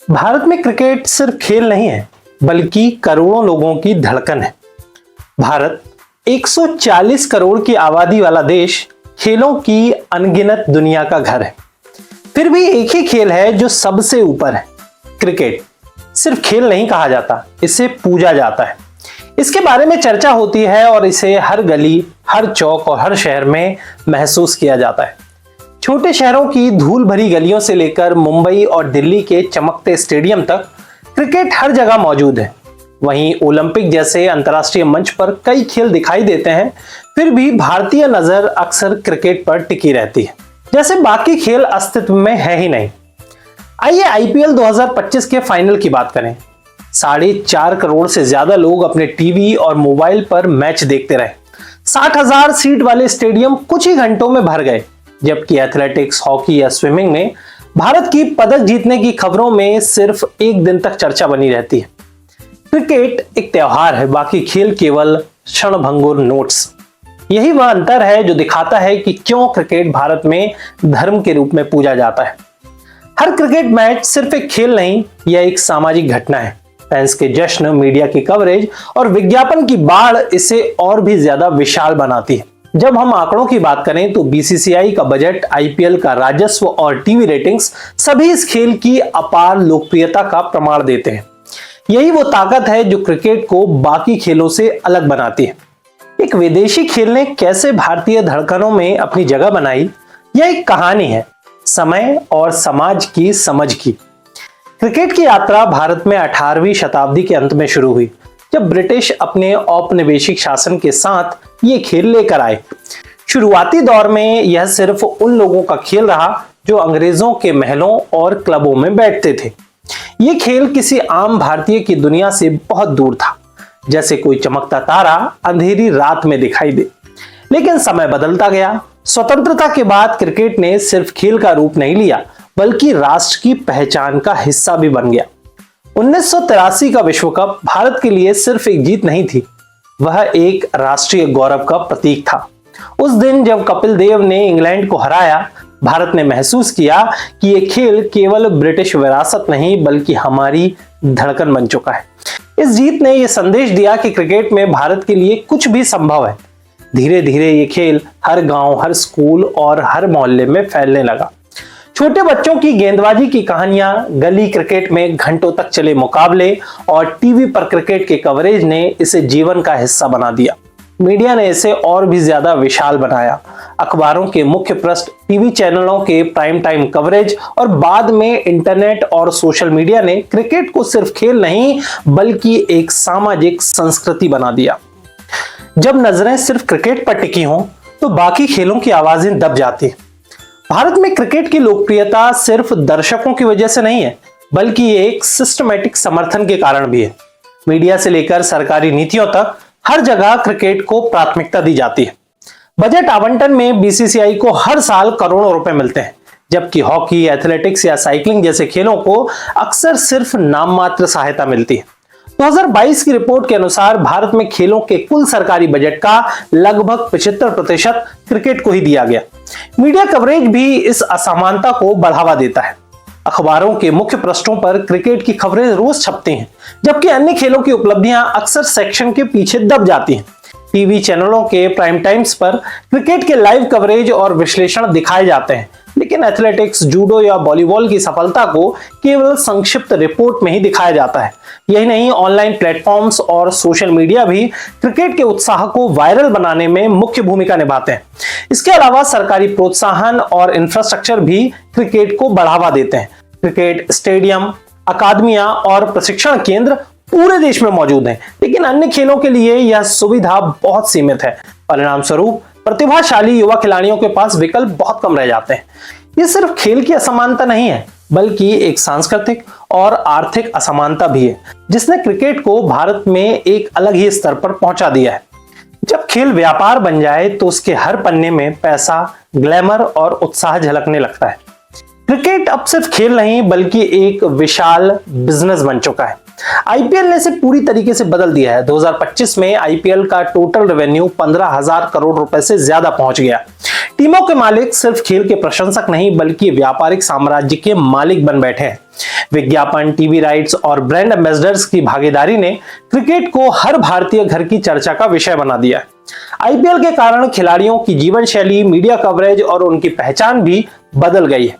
भारत में क्रिकेट सिर्फ खेल नहीं है, बल्कि करोड़ों लोगों की धड़कन है। भारत 140 करोड़ की आबादी वाला देश, खेलों की अनगिनत दुनिया का घर है। फिर भी एक ही खेल है जो सबसे ऊपर है, क्रिकेट। सिर्फ खेल नहीं कहा जाता, इसे पूजा जाता है। इसके बारे में चर्चा होती है और इसे हर गली, हर चौक और हर शहर में महसूस किया जाता है। छोटे शहरों की धूल भरी गलियों से लेकर मुंबई और दिल्ली के चमकते स्टेडियम तक क्रिकेट हर जगह मौजूद है। वहीं ओलंपिक जैसे अंतर्राष्ट्रीय मंच पर कई खेल दिखाई देते हैं, फिर भी भारतीय नजर अक्सर क्रिकेट पर टिकी रहती है, जैसे बाकी खेल अस्तित्व में है ही नहीं। आइए आईपीएल 2025 के फाइनल की बात करें। 4.5 करोड़ से ज्यादा लोग अपने टीवी और मोबाइल पर मैच देखते रहे। 60,000 सीट वाले स्टेडियम कुछ ही घंटों में भर गए, जबकि एथलेटिक्स, हॉकी या स्विमिंग में भारत की पदक जीतने की खबरों में सिर्फ एक दिन तक चर्चा बनी रहती है। क्रिकेट एक त्योहार है, बाकी खेल केवल क्षणभंगुर नोट्स। यही वह अंतर है जो दिखाता है कि क्यों क्रिकेट भारत में धर्म के रूप में पूजा जाता है। हर क्रिकेट मैच सिर्फ एक खेल नहीं, यह एक सामाजिक घटना है। फैंस के जश्न, मीडिया की कवरेज और विज्ञापन की बाढ़ इसे और भी ज्यादा विशाल बनाती है। जब हम आंकड़ों की बात करें तो बीसीसीआई का बजट, आईपीएल का राजस्व और टीवी रेटिंग्स सभी इस खेल की अपार लोकप्रियता का प्रमाण देते हैं। यही वो ताकत है जो क्रिकेट को बाकी खेलों से अलग बनाती है। एक विदेशी खेल ने कैसे भारतीय धड़कनों में अपनी जगह बनाई, यह एक कहानी है, समय और समाज की समझ की। क्रिकेट की यात्रा भारत में 18वीं शताब्दी के अंत में शुरू हुई, जब ब्रिटिश अपने औपनिवेशिक शासन के साथ ये खेल लेकर आए। शुरुआती दौर में यह सिर्फ उन लोगों का खेल रहा जो अंग्रेजों के महलों और क्लबों में बैठते थे। ये खेल किसी आम भारतीय की दुनिया से बहुत दूर था, जैसे कोई चमकता तारा अंधेरी रात में दिखाई दे। लेकिन समय बदलता गया। स्वतंत्रता के बाद क्रिकेट ने सिर्फ खेल का रूप नहीं लिया, बल्कि राष्ट्र की पहचान का हिस्सा भी बन गया। 1983 का विश्व कप भारत के लिए सिर्फ एक जीत नहीं थी, वह एक राष्ट्रीय गौरव का प्रतीक था। उस दिन जब कपिल देव ने इंग्लैंड को हराया, भारत ने महसूस किया कि यह खेल केवल ब्रिटिश विरासत नहीं, बल्कि हमारी धड़कन बन चुका है। इस जीत ने यह संदेश दिया कि क्रिकेट में भारत के लिए कुछ भी संभव है। धीरे धीरे ये खेल हर गांव, हर स्कूल और हर मोहल्ले में फैलने लगा। छोटे बच्चों की गेंदबाजी की कहानियां, गली क्रिकेट में घंटों तक चले मुकाबले और टीवी पर क्रिकेट के कवरेज ने इसे जीवन का हिस्सा बना दिया। मीडिया ने इसे और भी ज्यादा विशाल बनाया। अखबारों के मुख्य पृष्ठ, टीवी चैनलों के प्राइम टाइम कवरेज और बाद में इंटरनेट और सोशल मीडिया ने क्रिकेट को सिर्फ खेल नहीं, बल्कि एक सामाजिक संस्कृति बना दिया। जब नजरें सिर्फ क्रिकेट पर टिकी हों, तो बाकी खेलों की आवाजें दब जाती हैं। भारत में क्रिकेट की लोकप्रियता सिर्फ दर्शकों की वजह से नहीं है, बल्कि एक सिस्टमैटिक समर्थन के कारण भी है। मीडिया से लेकर सरकारी नीतियों तक हर जगह क्रिकेट को प्राथमिकता दी जाती है। बजट आवंटन में बीसीसीआई को हर साल करोड़ों रुपए मिलते हैं, जबकि हॉकी, एथलेटिक्स या साइकिलिंग जैसे खेलों को अक्सर सिर्फ नाम मात्र सहायता मिलती है। 2022 की रिपोर्ट के अनुसार भारत में खेलों के कुल सरकारी बजट का लगभग 75% क्रिकेट को ही दिया गया। मीडिया कवरेज भी इस असमानता को बढ़ावा देता है। अखबारों के मुख्य पृष्ठों पर क्रिकेट की खबरें रोज छपती हैं, जबकि अन्य खेलों की उपलब्धियां अक्सर सेक्शन के पीछे दब जाती हैं। टीवी चैनलों के प्राइम टाइम्स पर क्रिकेट के लाइव कवरेज और विश्लेषण दिखाए जाते हैं, लेकिन एथलेटिक्स, जूडो या वॉलीबॉल की सफलता को केवल संक्षिप्त रिपोर्ट में ही दिखाया जाता है। यही नहीं, ऑनलाइन प्लेटफॉर्म्स और सोशल मीडिया भी क्रिकेट के उत्साह को वायरल बनाने में मुख्य भूमिका निभाते हैं। इसके अलावा सरकारी प्रोत्साहन और इंफ्रास्ट्रक्चर भी क्रिकेट को बढ़ावा देते हैं। क्रिकेट स्टेडियम, अकादमियां और प्रशिक्षण केंद्र पूरे देश में मौजूद हैं, लेकिन अन्य खेलों के लिए यह सुविधा बहुत सीमित है। परिणाम स्वरूप प्रतिभाशाली युवा खिलाड़ियों के पास विकल्प बहुत कम रह जाते हैं। यह सिर्फ खेल की असमानता नहीं है, बल्कि एक सांस्कृतिक और आर्थिक असमानता भी है, जिसने क्रिकेट को भारत में एक अलग ही स्तर पर पहुंचा दिया है। जब खेल व्यापार बन जाए तो उसके हर पन्ने में पैसा, ग्लैमर और उत्साह झलकने लगता है। क्रिकेट अब सिर्फ खेल नहीं, बल्कि एक विशाल बिजनेस बन चुका है। आईपीएल ने इसे पूरी तरीके से बदल दिया है। 2025 में आईपीएल का टोटल रेवेन्यू 15,000 करोड़ रुपए से ज्यादा पहुंच गया। टीमों के मालिक सिर्फ खेल के प्रशंसक नहीं बल्कि व्यापारिक साम्राज्य के मालिक बन बैठे हैं। विज्ञापन, टीवी राइट्स और ब्रांड एम्बेसडर्स की भागीदारी ने क्रिकेट को हर भारतीय घर की चर्चा का विषय बना दिया। आईपीएल के कारण खिलाड़ियों की जीवन शैली, मीडिया कवरेज और उनकी पहचान भी बदल गई है।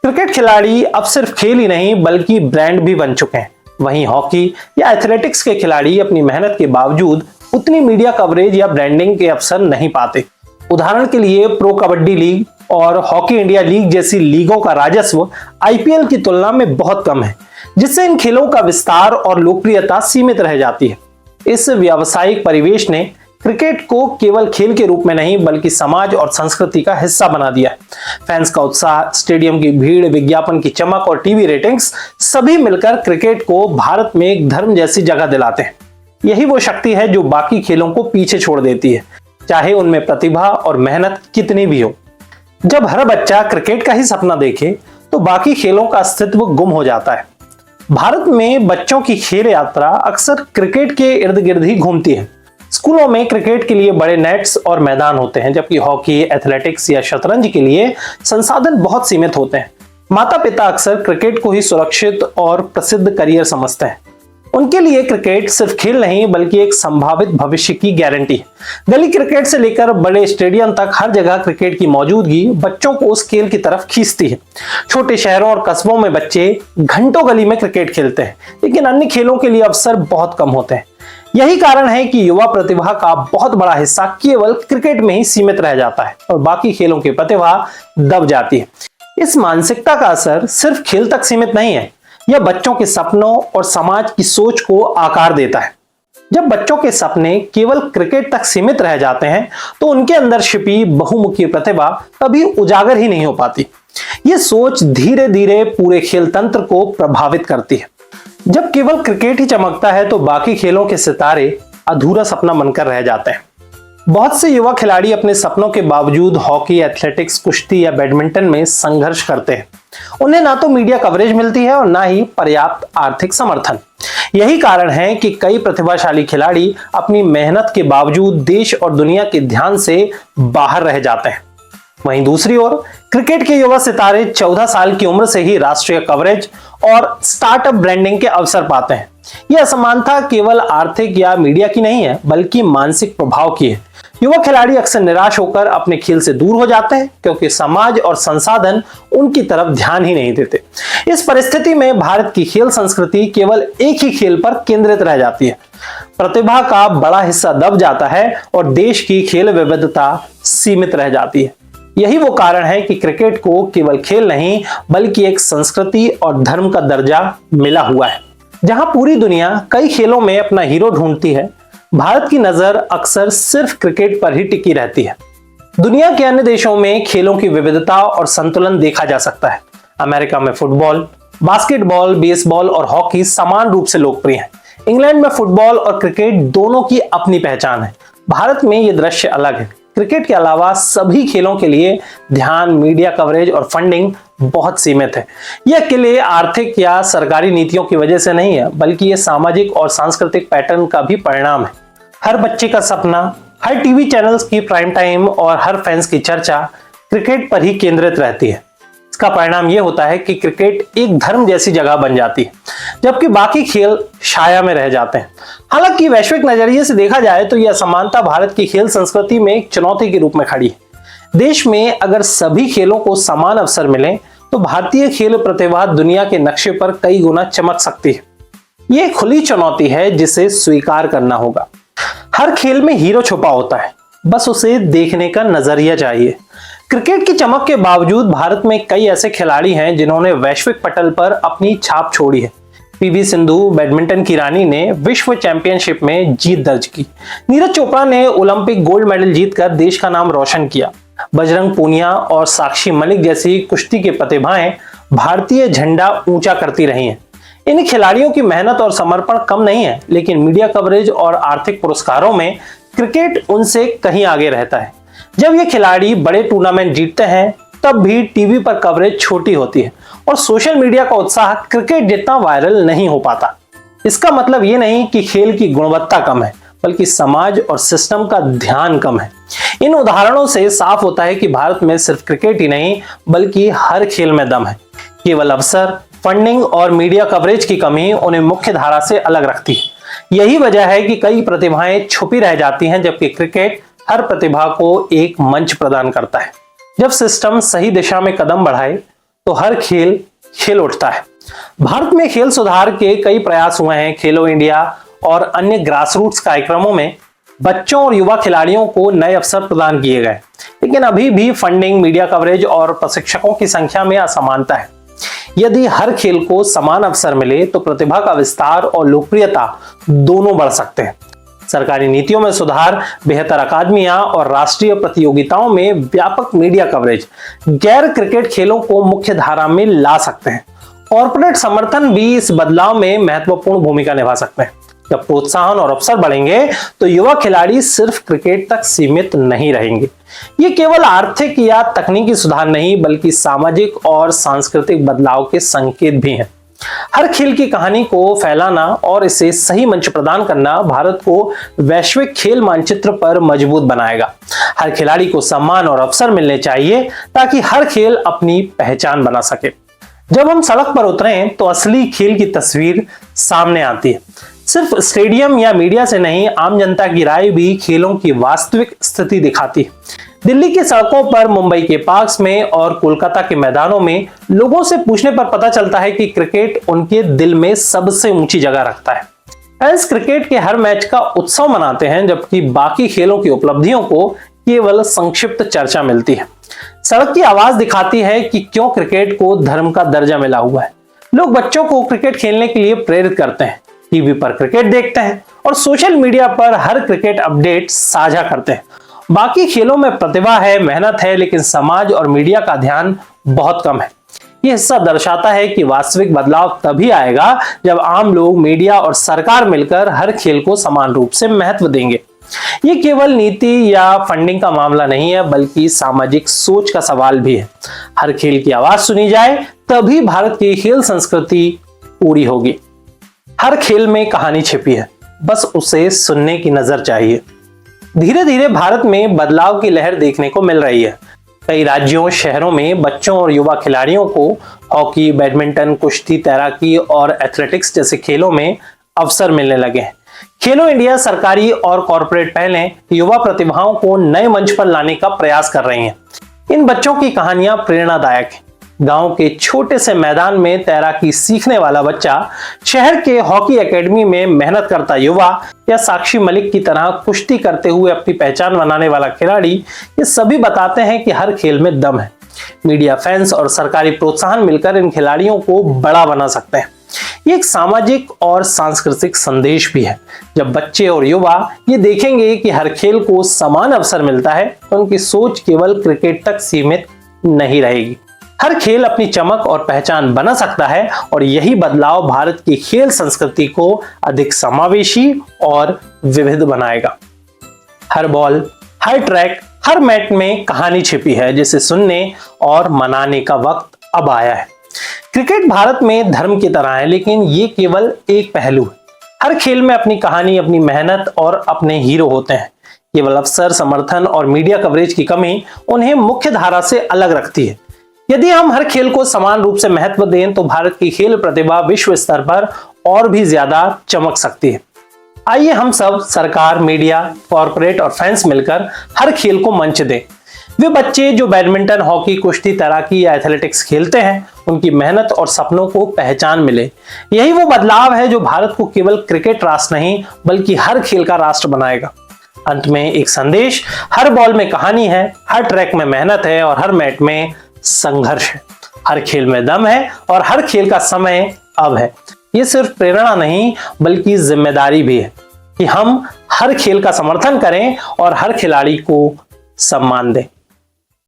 क्रिकेट खिलाड़ी अब सिर्फ खेल ही नहीं बल्कि ब्रांड भी बन चुके हैं। वहीं हॉकी या एथलेटिक्स के खिलाड़ी अपनी मेहनत के बावजूद उतनी मीडिया कवरेज या ब्रांडिंग के अवसर नहीं पाते। उदाहरण के लिए प्रो कबड्डी लीग और हॉकी इंडिया लीग जैसी लीगों का राजस्व आईपीएल की तुलना में बहुत कम है, जिससे इन खेलों का विस्तार और लोकप्रियता सीमित रह जाती है। इस व्यावसायिक परिवेश ने क्रिकेट को केवल खेल के रूप में नहीं बल्कि समाज और संस्कृति का हिस्सा बना दिया है। फैंस का उत्साह, स्टेडियम की भीड़, विज्ञापन की चमक और टीवी रेटिंग्स सभी मिलकर क्रिकेट को भारत में एक धर्म जैसी जगह दिलाते हैं। यही वो शक्ति है जो बाकी खेलों को पीछे छोड़ देती है, चाहे उनमें प्रतिभा और मेहनत कितनी भी हो। जब हर बच्चा क्रिकेट का ही सपना देखे तो बाकी खेलों का अस्तित्व गुम हो जाता है। भारत में बच्चों की खेल यात्रा अक्सर क्रिकेट के इर्द गिर्द ही घूमती है। स्कूलों में क्रिकेट के लिए बड़े नेट्स और मैदान होते हैं, जबकि हॉकी, एथलेटिक्स या शतरंज के लिए संसाधन बहुत सीमित होते हैं। माता पिता अक्सर क्रिकेट को ही सुरक्षित और प्रसिद्ध करियर समझते हैं। उनके लिए क्रिकेट सिर्फ खेल नहीं बल्कि एक संभावित भविष्य की गारंटी है। गली क्रिकेट से लेकर बड़े स्टेडियम तक हर जगह क्रिकेट की मौजूदगी बच्चों को उस खेल की तरफ खींचती है। छोटे शहरों और कस्बों में बच्चे घंटों गली में क्रिकेट खेलते हैं, लेकिन अन्य खेलों के लिए अवसर बहुत कम होते हैं। यही कारण है कि युवा प्रतिभा का बहुत बड़ा हिस्सा केवल क्रिकेट में ही सीमित रह जाता है और बाकी खेलों की प्रतिभा दब जाती है। इस मानसिकता का असर सिर्फ खेल तक सीमित नहीं है, यह बच्चों के सपनों और समाज की सोच को आकार देता है। जब बच्चों के सपने केवल क्रिकेट तक सीमित रह जाते हैं तो उनके अंदर छिपी बहुमुखी प्रतिभा कभी उजागर ही नहीं हो पाती। यह सोच धीरे धीरे पूरे खेल तंत्र को प्रभावित करती है। जब केवल क्रिकेट ही चमकता है तो बाकी खेलों के सितारे अधूरा सपना बनकर रह जाते हैं। बहुत से युवा खिलाड़ी अपने सपनों के बावजूद हॉकी, एथलेटिक्स, कुश्ती या बैडमिंटन में संघर्ष करते हैं। उन्हें ना तो मीडिया कवरेज मिलती है और ना ही पर्याप्त आर्थिक समर्थन। यही कारण है कि कई प्रतिभाशाली खिलाड़ी अपनी मेहनत के बावजूद देश और दुनिया के ध्यान से बाहर रह जाते हैं। वहीं दूसरी ओर क्रिकेट के युवा सितारे 14 साल की उम्र से ही राष्ट्रीय कवरेज और स्टार्टअप ब्रांडिंग के अवसर पाते हैं। यह असमानता केवल आर्थिक या मीडिया की नहीं है बल्कि मानसिक प्रभाव की है। युवा खिलाड़ी अक्सर निराश होकर अपने खेल से दूर हो जाते हैं क्योंकि समाज और संसाधन उनकी तरफ ध्यान ही नहीं देते। इस परिस्थिति में भारत की खेल संस्कृति केवल एक ही खेल पर केंद्रित रह जाती है। प्रतिभा का बड़ा हिस्सा दब जाता है और देश की खेल विविधता सीमित रह जाती है। यही वो कारण है कि क्रिकेट को केवल खेल नहीं बल्कि एक संस्कृति और धर्म का दर्जा मिला हुआ है। जहां पूरी दुनिया कई खेलों में अपना हीरो ढूंढती है, भारत की नजर अक्सर सिर्फ क्रिकेट पर ही टिकी रहती है। दुनिया के अन्य देशों में खेलों की विविधता और संतुलन देखा जा सकता है। अमेरिका में फुटबॉल, बास्केटबॉल, बेसबॉल और हॉकी समान रूप से लोकप्रिय हैं। इंग्लैंड में फुटबॉल और क्रिकेट दोनों की अपनी पहचान है। भारत में यह दृश्य अलग है। क्रिकेट के अलावा सभी खेलों के लिए ध्यान, मीडिया कवरेज और फंडिंग बहुत सीमित है। यह अकेले आर्थिक या सरकारी नीतियों की वजह से नहीं है बल्कि यह सामाजिक और सांस्कृतिक पैटर्न का भी परिणाम है। हर बच्चे का सपना, हर टीवी चैनल्स की प्राइम टाइम और हर फैंस की चर्चा क्रिकेट पर ही केंद्रित रहती है। इसका परिणाम यह होता है कि क्रिकेट एक धर्म जैसी जगह बन जाती है जबकि बाकी खेल छाया में रह जाते हैं। हालांकि वैश्विक नजरिए से देखा जाए तो यह असमानता भारत की खेल संस्कृति में एक चुनौती के रूप में खड़ी है। देश में अगर सभी खेलों को समान अवसर मिले तो भारतीय खेल प्रतिभा दुनिया के नक्शे पर कई गुना चमक सकती है। यह खुली चुनौती है जिसे स्वीकार करना होगा। हर खेल में हीरो छुपा होता है, बस उसे देखने का नजरिया चाहिए। क्रिकेट की चमक के बावजूद भारत में कई ऐसे खिलाड़ी हैं जिन्होंने वैश्विक पटल पर अपनी छाप छोड़ी है। पीवी सिंधु, बैडमिंटन की रानी, ने विश्व चैंपियनशिप में जीत दर्ज की। नीरज चोपड़ा ने ओलंपिक गोल्ड मेडल जीतकर देश का नाम रोशन किया। बजरंग पूनिया और साक्षी मलिक जैसी कुश्ती की प्रतिभाएं भारतीय झंडा ऊंचा करती रही हैं। इन खिलाड़ियों की मेहनत और समर्पण कम नहीं है, लेकिन मीडिया कवरेज और आर्थिक पुरस्कारों में क्रिकेट उनसे कहीं आगे रहता है। जब ये खिलाड़ी बड़े टूर्नामेंट जीतते हैं तब भी टीवी पर कवरेज छोटी होती है और सोशल मीडिया का उत्साह क्रिकेट जितना वायरल नहीं हो पाता। इसका मतलब ये नहीं कि खेल की गुणवत्ता कम है, बल्कि समाज और सिस्टम का ध्यान कम है। इन उदाहरणों से साफ होता है कि भारत में सिर्फ क्रिकेट ही नहीं बल्कि हर खेल में दम है। केवल अवसर, फंडिंग और मीडिया कवरेज की कमी उन्हें मुख्य धारा से अलग रखती है। यही वजह है कि कई प्रतिभाएं छुपी रह जाती हैं, जबकि क्रिकेट हर प्रतिभा को एक मंच प्रदान करता है। जब सिस्टम सही दिशा में कदम बढ़ाए तो हर खेल खिल उठता है। भारत में खेल सुधार के कई प्रयास हुए हैं। खेलो इंडिया और अन्य ग्रासरूट्स कार्यक्रमों में बच्चों और युवा खिलाड़ियों को नए अवसर प्रदान किए गए, लेकिन अभी भी फंडिंग, मीडिया कवरेज और प्रशिक्षकों की संख्या में असमानता है। यदि हर खेल को समान अवसर मिले तो प्रतिभा का विस्तार और लोकप्रियता दोनों बढ़ सकते हैं। सरकारी नीतियों में सुधार, बेहतर अकादमियां और राष्ट्रीय प्रतियोगिताओं में व्यापक मीडिया कवरेज गैर क्रिकेट खेलों को मुख्य धारा में ला सकते हैं। कॉर्पोरेट समर्थन भी इस बदलाव में महत्वपूर्ण भूमिका निभा सकते हैं। जब प्रोत्साहन और अवसर बढ़ेंगे तो युवा खिलाड़ी सिर्फ क्रिकेट तक सीमित नहीं रहेंगे। ये केवल आर्थिक या तकनीकी सुधार नहीं बल्कि सामाजिक और सांस्कृतिक बदलाव के संकेत भी हैं। हर खेल की कहानी को फैलाना और इसे सही मंच प्रदान करना भारत को वैश्विक खेल मानचित्र पर मजबूत बनाएगा। हर खिलाड़ी को सम्मान और अवसर मिलने चाहिए ताकि हर खेल अपनी पहचान बना सके। जब हम सड़क पर उतरें तो असली खेल की तस्वीर सामने आती है। सिर्फ स्टेडियम या मीडिया से नहीं, आम जनता की राय भी खेलों की वास्तविक स्थिति दिखाती है। दिल्ली की सड़कों पर, मुंबई के पार्क्स में और कोलकाता के मैदानों में लोगों से पूछने पर पता चलता है कि क्रिकेट उनके दिल में सबसे ऊंची जगह रखता है। फैंस क्रिकेट के हर मैच का उत्सव मनाते हैं, जबकि बाकी खेलों की उपलब्धियों को केवल संक्षिप्त चर्चा मिलती है। सड़क की आवाज दिखाती है कि क्यों क्रिकेट को धर्म का दर्जा मिला हुआ है। लोग बच्चों को क्रिकेट खेलने के लिए प्रेरित करते हैं, टीवी पर क्रिकेट देखते हैं और सोशल मीडिया पर हर क्रिकेट अपडेट साझा करते हैं। बाकी खेलों में प्रतिभा है, मेहनत है, लेकिन समाज और मीडिया का ध्यान बहुत कम है। यह हिस्सा दर्शाता है कि वास्तविक बदलाव तभी आएगा जब आम लोग, मीडिया और सरकार मिलकर हर खेल को समान रूप से महत्व देंगे। ये केवल नीति या फंडिंग का मामला नहीं है, बल्कि सामाजिक सोच का सवाल भी है। हर खेल की आवाज सुनी जाए तभी भारत की खेल संस्कृति पूरी होगी। हर खेल में कहानी छिपी है, बस उसे सुनने की नजर चाहिए। धीरे धीरे भारत में बदलाव की लहर देखने को मिल रही है। कई राज्यों, शहरों में बच्चों और युवा खिलाड़ियों को हॉकी, बैडमिंटन, कुश्ती, तैराकी और एथलेटिक्स जैसे खेलों में अवसर मिलने लगे हैं। खेलो इंडिया सरकारी और कॉर्पोरेट पहलें युवा प्रतिभाओं को नए मंच पर लाने का प्रयास कर रही हैं। इन बच्चों की कहानियां प्रेरणादायक हैं। गांव के छोटे से मैदान में तैराकी सीखने वाला बच्चा, शहर के हॉकी एकेडमी में मेहनत करता युवा या साक्षी मलिक की तरह कुश्ती करते हुए अपनी पहचान बनाने वाला खिलाड़ी, ये सभी बताते हैं कि हर खेल में दम है। मीडिया, फैंस और सरकारी प्रोत्साहन मिलकर इन खिलाड़ियों को बड़ा बना सकते हैं। ये एक सामाजिक और सांस्कृतिक संदेश भी है। जब बच्चे और युवा ये देखेंगे कि हर खेल को समान अवसर मिलता है तो उनकी सोच केवल क्रिकेट तक सीमित नहीं रहेगी। हर खेल अपनी चमक और पहचान बना सकता है और यही बदलाव भारत की खेल संस्कृति को अधिक समावेशी और विविध बनाएगा। हर बॉल, हर ट्रैक, हर मैच में कहानी छिपी है, जिसे सुनने और मनाने का वक्त अब आया है। क्रिकेट भारत में धर्म की तरह है, लेकिन ये केवल एक पहलू है। हर खेल में अपनी कहानी, अपनी मेहनत और अपने हीरो होते हैं। केवल अवसर, समर्थन और मीडिया कवरेज की कमी उन्हें मुख्य धारा से अलग रखती है। यदि हम हर खेल को समान रूप से महत्व दें तो भारत की खेल प्रतिभा विश्व स्तर पर और भी ज्यादा चमक सकती है। आइए हम सब, सरकार, मीडिया, कॉर्पोरेट और फैंस मिलकर हर खेल को मंच दें। वे बच्चे जो बैडमिंटन, हॉकी, कुश्ती, तैराकी या एथलेटिक्स खेलते हैं, उनकी मेहनत और सपनों को पहचान मिले। यही वो बदलाव है जो भारत को केवल क्रिकेट राष्ट्र नहीं बल्कि हर खेल का राष्ट्र बनाएगा। अंत में एक संदेश: हर बॉल में कहानी है, हर ट्रैक में मेहनत है और हर मैच में संघर्ष है। हर खेल में दम है और हर खेल का समय अब है। ये सिर्फ प्रेरणा नहीं बल्कि जिम्मेदारी भी है कि हम हर खेल का समर्थन करें और हर खिलाड़ी को सम्मान दें।